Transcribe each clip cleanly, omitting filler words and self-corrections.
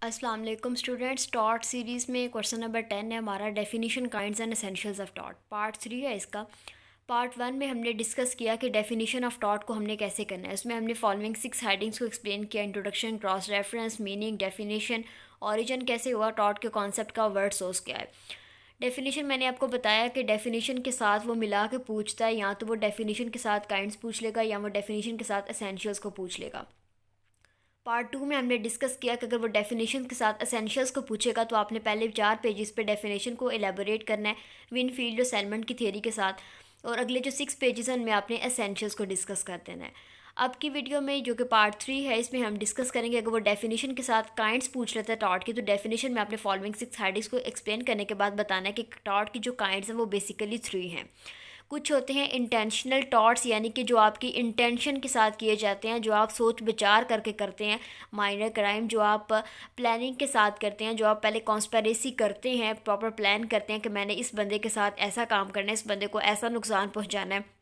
अस्सलाम वालेकुम students. Taught series में क्वेश्चन नंबर 10 है हमारा, definition kinds and essentials of taught. Part 3 है इसका। पार्ट 1 में हमने डिस्कस किया कि डेफिनेशन ऑफ टॉट को हमने कैसे करना है। उसमें हमने फॉलोइंग 6 हेडिंग्स को एक्सप्लेन किया: introduction, cross reference, meaning, definition, origin कैसे हुआ, टॉट के कॉन्सेप्ट का, वर्ड सोर्स क्या है। डेफिनेशन मैंने आपको बताया कि डेफिनेशन के साथ वो मिला के पूछता है, या तो वो डेफिनेशन के साथ काइंड्स पूछ लेगा या वो डेफिनेशन के साथ एसेंशियल्स को पूछ लेगा। पार्ट 2 में हमने डिस्कस किया कि अगर वो डेफिनेशन के साथ एसेंशियल्स को पूछेगा तो आपने पहले 4 पेजेस पे डेफिनेशन को एलेबोरेट करना है विनफील्ड और सेलमन की थ्योरी के साथ, और अगले जो 6 पेजेस हैं उनमें आपने एसेंशियल्स को डिस्कस कर देना है। अब की वीडियो में जो कि पार्ट 3 है, इसमें हम डिस्कस करेंगे अगर वो डेफिनेशन के साथ काइंड्स पूछ लेता है टॉट की, तो डेफिनेशन में आपने फॉलोइंग 6 हेडिंग्स को एक्सप्लेन करने के बाद बताना है कि टॉट की जो काइंड्स हैं वो बेसिकली 3 हैं। कुछ होते हैं इंटेंशनल टॉट्स, यानी कि जो आपकी इंटेंशन के साथ किए जाते हैं, जो आप सोच विचार करके करते हैं। माइनर क्राइम जो आप प्लानिंग के साथ करते हैं, जो आप पहले कॉन्स्पिरेसी करते हैं, प्रॉपर प्लान करते हैं कि मैंने इस बंदे के साथ ऐसा काम करना है, इस बंदे को ऐसा नुकसान पहुंचाना है,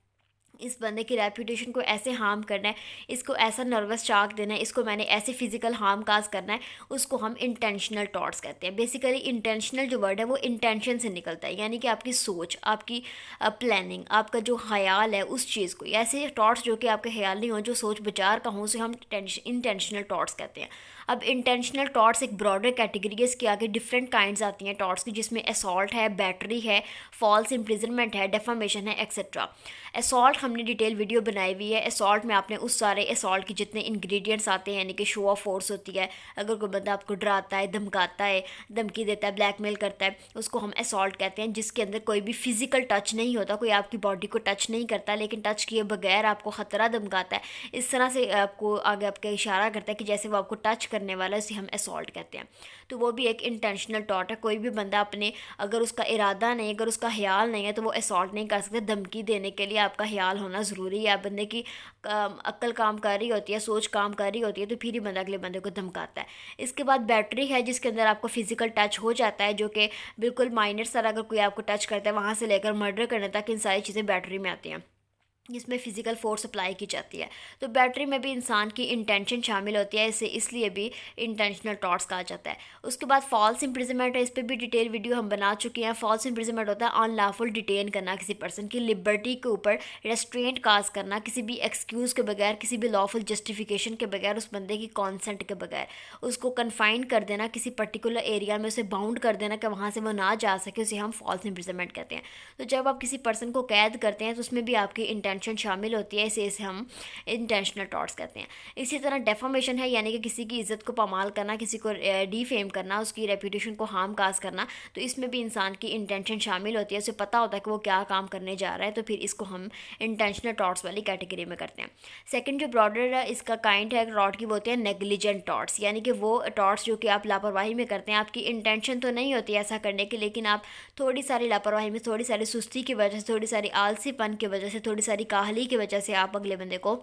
इस बंदे की रेपुटेशन को ऐसे हार्म करना है, इसको ऐसा नर्वस शाक देना है, इसको मैंने ऐसे फिजिकल हार्म काज करना है, उसको हम इंटेंशनल टॉट्स कहते हैं। बेसिकली इंटेंशनल जो वर्ड है वो इंटेंशन से निकलता है, यानी कि आपकी सोच, आपकी प्लानिंग, आपका जो ख्याल है उस चीज़ को। ऐसे टॉट्स जो कि आपके ख्याल नहीं हो, जो सोच विचार का हो, उसे हम इंटेंशनल टॉट्स कहते हैं। अब इंटेंशनल टॉट्स एक ब्रॉडर कैटेगरी है, इसके आगे डिफरेंट काइंड्स आती हैं टॉट्स की, जिसमें असॉल्ट है, बैटरी है, फॉल्स इम्प्रिजनमेंट है, डेफामेशन है, एक्सेट्रा। असॉल्ट हमने डिटेल वीडियो बनाई हुई है। असॉल्ट में आपने उस सारे असॉल्ट के जितने इंग्रेडिएंट्स आते हैं, यानी कि शो ऑफ फोर्स होती है, अगर कोई बंदा आपको डराता है, धमकाता है, धमकी देता है, ब्लैकमेल करता है, उसको हम असॉल्ट कहते हैं। जिसके अंदर कोई भी फिजिकल टच नहीं होता, कोई आपकी बॉडी को टच नहीं करता, लेकिन टच किए बगैर आपको ख़तरा धमकाता है, इस तरह से आपको आगे आपका इशारा करता है कि जैसे वो आपको टच करने वाला है, उसे हम असॉल्ट कहते हैं। तो वो भी एक इंटेंशनल टॉट है। कोई भी बंदा अपने, अगर उसका इरादा नहीं, अगर उसका ख्याल नहीं है, तो वो असॉल्ट नहीं कर सकते। धमकी देने के लिए आपका ख्याल होना ज़रूरी है। बंदे की अक्ल काम कर रही होती है, सोच काम कर रही होती है, तो फिर ही बंदा अगले बंदे को धमकाता है। इसके बाद बैटरी है, जिसके अंदर आपको फिजिकल टच हो जाता है, जो कि बिल्कुल माइनर सर अगर कोई आपको टच करता है, वहाँ से लेकर मर्डर करने तक इन सारी चीज़ें बैटरी में आती हैं, जिसमें फ़िज़िकल फोर्स अप्लाई की जाती है। तो बैटरी में भी इंसान की इंटेंशन शामिल होती है, इसे इसलिए भी इंटेंशनल टॉट्स कहा जाता है। उसके बाद फॉल्स इम्प्रिजनमेंट है, इस पर भी डिटेल वीडियो हम बना चुके हैं। फॉल्स इम्प्रिजनमेंट होता है अनलॉफुल डिटेन करना, किसी पर्सन की लिबर्टी के ऊपर रेस्ट्रेंट काज करना, किसी भी एक्सक्यूज़ के बगैर, किसी भी लॉफुल जस्टिफिकेशन के बगैर, उस बंदे की कॉन्सेंट के बगैर उसको कन्फाइन कर देना, किसी पर्टिकुलर एरिया में उसे बाउंड कर देना कि वहाँ से वो ना जा सके, उसे हम फॉल्स इम्प्रिजनमेंट कहते हैं। तो जब आप किसी पर्सन को कैद करते हैं तो उसमें भी आपकी इंटेंशन शामिल होती है, इसे हम इंटेंशनल टॉट्स कहते हैं। इसी तरह डेफामेशन है, यानी कि किसी की इज्जत को पामाल करना, किसी को डिफेम करना, उसकी रेपुटेशन को हार्म काज करना। तो इसमें भी इंसान की इंटेंशन शामिल होती है, उसे पता होता है कि वो क्या काम करने जा रहा है, तो फिर इसको हम इंटेंशनल टॉट्स वाली कैटेगरी में करते हैं। सेकंड जो ब्रॉडर है इसका काइंड है टॉट की, वो होते हैं नेग्लिजेंट टॉट्स, यानी कि वो टॉट्स जो कि आप लापरवाही में करते हैं। आपकी इंटेंशन तो नहीं होती ऐसा करने की, लेकिन आप थोड़ी सारी लापरवाही में, थोड़ी सारी सुस्ती की वजह से, थोड़ी सारी आलसीपन की वजह से, थोड़ी सारी काहली की वजह से आप अगले बंदे को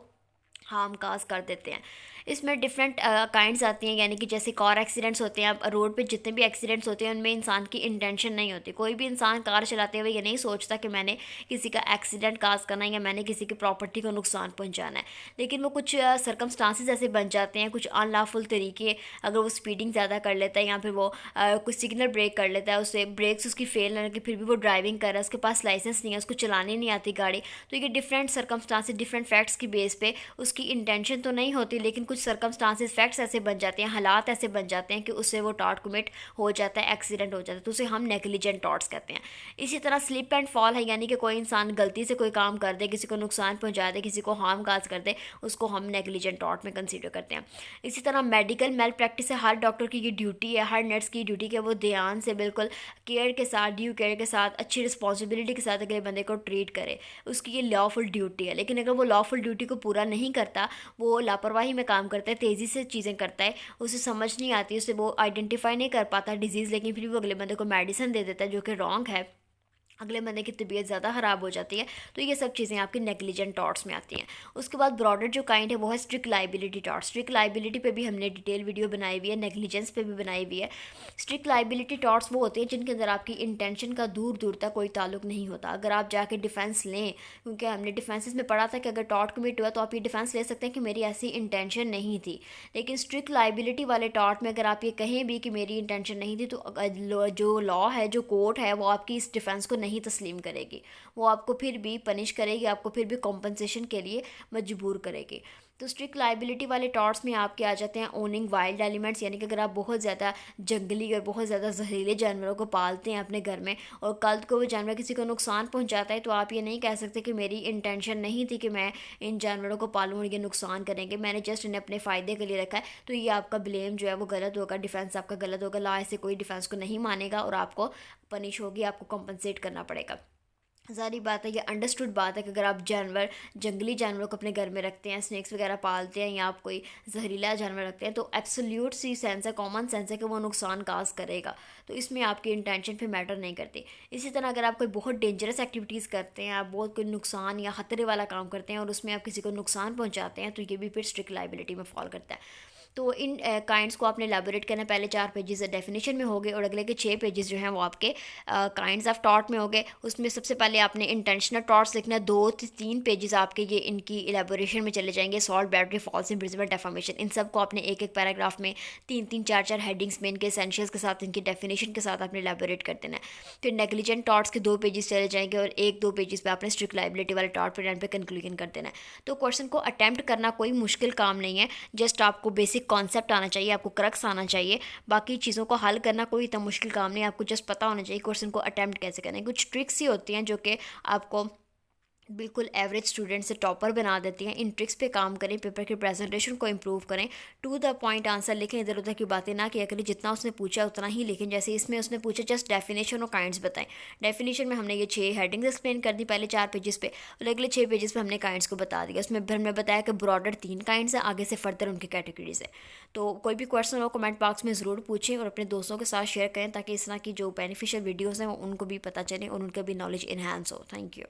हार्म काज कर देते हैं। इसमें डिफरेंट काइंड्स आती हैं, यानी कि जैसे कार एक्सीडेंट्स होते हैं। अब रोड पे जितने भी एक्सीडेंट्स होते हैं उनमें इंसान की इंटेंशन नहीं होती। कोई भी इंसान कार चलाते हुए ये नहीं सोचता कि मैंने किसी का एक्सीडेंट काज करना है या मैंने किसी की प्रॉपर्टी को नुकसान पहुंचाना है, लेकिन वो कुछ सरकमस्टांसिस ऐसे बन जाते हैं, कुछ अनलॉफुल तरीके, अगर वो स्पीडिंग ज़्यादा कर लेता है या फिर वो कुछ सिग्नल ब्रेक कर लेता है, उससे ब्रेक्स उसकी फेल ना कि फिर भी वो ड्राइविंग कर रहा है, उसके पास लाइसेंस नहीं है, उसको चलानी नहीं आती गाड़ी, तो ये डिफरेंट सरकमस्टांसिस, डिफरेंट फैक्ट्स की बेस पे उसकी इंटेंशन तो नहीं होती, लेकिन कुछ सरकमस्टांसिस, फैक्ट्स ऐसे बन जाते हैं, हालात ऐसे बन जाते हैं कि उससे वो टॉट कमिट हो जाता है, एक्सीडेंट हो जाता है, तो उसे हम नेग्लिजेंट टॉट्स कहते हैं। इसी तरह स्लिप एंड फॉल है, यानी कि कोई इंसान गलती से कोई काम कर दे, किसी को नुकसान पहुंचा दे, किसी को हार्म काज कर दे, उसको हम नेग्लिजेंट टॉट में कंसीडर करते हैं। इसी तरह मेडिकल मेल प्रैक्टिस है, हर डॉक्टर की ये ड्यूटी है, हर नर्स की ड्यूटी है, वो ध्यान से, बिल्कुल केयर के साथ, ड्यू केयर के साथ, अच्छी रिस्पॉन्सिबिलिटी के साथ अगले बंदे को ट्रीट करे, उसकी ये लॉफुल ड्यूटी है। लेकिन अगर वो लॉफुल ड्यूटी को पूरा नहीं करता, वो लापरवाही में काम करता है, तेज़ी से चीज़ें करता है, उसे समझ नहीं आती, उसे वो आइडेंटिफाई नहीं कर पाता डिजीज़, लेकिन फिर वो अगले बंदे को मेडिसिन दे देता है जो कि रॉन्ग है, अगले बंदे की तबीयत ज़्यादा ख़राब हो जाती है। तो ये सब चीज़ें आपकी नेग्लिजेंट टॉर्ट्स में आती हैं। उसके बाद ब्रॉडर जो काइंड है वो है strict liability torts. Strict liability पे भी हमने डिटेल वीडियो बनाई हुई है, नेग्लिजेंस पे भी बनाई हुई है। स्ट्रिक्ट लाइबिलिटी टॉर्ट्स वो होती हैं जिनके अंदर आपकी इंटेंशन का दूर दूर तक कोई ताल्लुक नहीं होता। अगर आप जाके डिफेंस लें, क्योंकि हमने डिफेंसेस में पढ़ा था कि अगर टॉर्ट कमिट हुआ तो आप ये डिफेंस ले सकते हैं कि मेरी ऐसी इंटेंशन नहीं थी। लेकिन स्ट्रिक्ट लाइबिलिटी वाले टॉर्ट में अगर आप ये कहें भी कि मेरी इंटेंशन नहीं थी, तो जो लॉ है, जो कोर्ट है, वो आपकी इस डिफेंस को नहीं तस्लीम करेगी। वो आपको फिर भी पनिश करेगी, आपको फिर भी कॉम्पनसेशन के लिए मजबूर करेगी। तो स्ट्रिक्ट लाइबिलिटी वाले टॉर्ट्स में आपके आ जाते हैं ओनिंग वाइल्ड एलिमेंट्स, यानी कि अगर आप बहुत ज़्यादा जंगली और बहुत ज़्यादा जहरीले जानवरों को पालते हैं अपने घर में और कल को वो जानवर किसी को नुकसान पहुंचाता है, तो आप ये नहीं कह सकते कि मेरी इंटेंशन नहीं थी कि मैं इन जानवरों को पालूँ और ये नुकसान करेंगे, मैंने जस्ट इन्हें अपने फ़ायदे के लिए रखा है। तो ये आपका ब्लेम जो है वो गलत होगा, डिफेंस आपका गलत होगा। लॉ ऐसे कोई डिफेंस को नहीं मानेगा और आपको पनिश होगी, आपको कॉम्पनसेट करना पड़ेगा। सारी बात है, ये अंडरस्टूड बात है कि अगर आप जंगली जानवरों को अपने घर में रखते हैं, स्नैक्स वगैरह पालते हैं या आप कोई जहरीला जानवर रखते हैं, तो एब्सोल्यूट सी सेंस है, कॉमन सेंस है कि वो नुकसान काज करेगा। तो इसमें आपकी इंटेंशन फिर मैटर नहीं करती। इसी तरह अगर आप कोई बहुत डेंजरस एक्टिविटीज़ करते हैं, आप बहुत कोई नुकसान या ख़तरे वाला काम करते हैं और उसमें आप किसी को नुकसान पहुँचाते हैं, तो ये भी फिर स्ट्रिक्ट लाइबिलिटी में फॉल करता है। तो इन काइंड्स को आपने एलैबोरेट करना, पहले 4 पेजेस डेफिनेशन में हो गए और अगले के 6 पेजेस जो हैं वो आपके काइंड्स ऑफ टॉट में हो गए। उसमें सबसे पहले आपने इंटेंशनल टॉट्स लिखना है, 2 से 3 पेजेस आपके ये इनकी एलैबोरेशन में चले जाएंगे। सॉल्ट, बैटरी, फॉल्स, इम्प्रिजनमेंट, डेफॉर्मेशन, इन सब को आपने एक एक पैराग्राफ में 3-3, 4-4 हेडिंग्स में इनके एसेंशियल्स के साथ, इनकी डेफिनेशन के साथ आपने एलैबोरेट कर देना है। फिर नेग्लिजेंट टॉट्स के 2 पेजेस चले जाएंगे और 1-2 पेजेस पे आपने स्ट्रिक्ट लाइबिलिटी वाले टॉट पर एंड पे कंक्लूजन कर देना है। तो क्वेश्चन को अटैम्प्ट करना कोई मुश्किल काम नहीं है, जस्ट आपको बेसिक कॉन्सेप्ट आना चाहिए, आपको क्रक्स आना चाहिए। बाकी चीज़ों को हल करना कोई इतना मुश्किल काम नहीं है, आपको जस्ट पता होना चाहिए क्वेश्चन को अटेम्प्ट कैसे करना है। कुछ ट्रिक्स ही होती हैं जो कि आपको बिल्कुल एवरेज स्टूडेंट से टॉपर बना देती हैं। इन ट्रिक्स पे काम करें, पेपर की प्रेजेंटेशन को इम्प्रूव करें, टू द पॉइंट आंसर लिखें, इधर उधर की बातें ना किया करें, जितना उसने पूछा उतना ही लिखें। जैसे इसमें उसने पूछा जस्ट डेफिनेशन और काइंड्स बताएं। डेफिनेशन में हमने ये 6 हेडिंग्स एक्सप्लेन कर दी पहले 4 पेजेस पे और अगले 6 पेजेस पे हमने काइंड्स को बता दिया। उसमें फिर हमने बताया कि ब्रॉडर 3 काइंड्स हैं, आगे से फर्दर उनकी कैटेगरीज है। तो कोई भी क्वेश्चन हो कमेंट बॉक्स में ज़रूर पूछें और अपने दोस्तों के साथ शेयर करें ताकि इस तरह की जो बेनिफिशियल वीडियोज़ हैं वो उनको भी पता चले और उनका भी नॉलेज इन्हांस हो। Thank you.